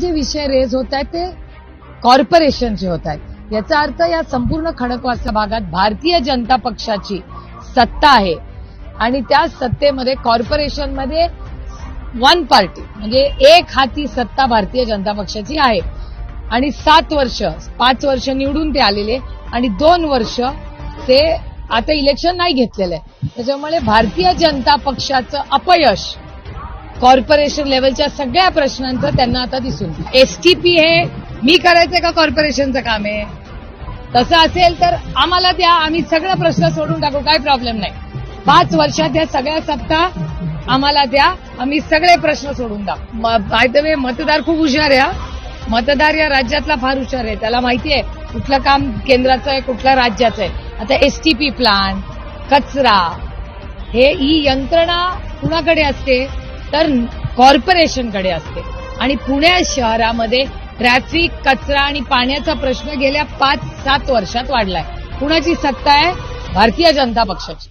जे विषय रेज होत आहेत ते कॉर्पोरेशनचे होत आहेत. याचा अर्थ या संपूर्ण खडकवासला भागात भारतीय जनता पक्षाची सत्ता आहे आणि त्या सत्तेमध्ये कॉर्पोरेशनमध्ये वन पार्टी म्हणजे एक हाती सत्ता भारतीय जनता पक्षाची आहे आणि 5 वर्ष निवडून ते आलेले आणि 2 वर्ष ते आता इलेक्शन नाही घेतलेलं आहे. त्याच्यामुळे भारतीय जनता पक्षाचं अपयश कॉर्पोरेशन लेवलच्या सगळ्या प्रश्नांचं त्यांना आता दिसून. एसटीपी हे मी करायचंय का कॉर्पोरेशनचं काम आहे? तसं असेल तर आम्हाला द्या, आम्ही सगळे प्रश्न सोडून टाकू, काही प्रॉब्लेम नाही. 5 वर्षात या सगळ्या सत्ता आम्हाला द्या, आम्ही सगळे प्रश्न सोडून टाकू. बाय द वे मतदार खूप हुशार आहे. मतदार या राज्यातला फार हुशार आहे. त्याला माहिती आहे कुठलं काम केंद्राचं आहे, कुठलं राज्याचं आहे. आता एसटीपी प्लान, कचरा, ही यंत्रणा कुणाकडे असते तर कॉर्पोरेशनकडे असते आणि पुणे शहरामध्ये ट्रॅफिक, कचरा आणि पाण्याचा प्रश्न गेल्या 5-7 वर्षात वाढलाय. कुणाची सत्ता आहे? भारतीय जनता पक्षाची.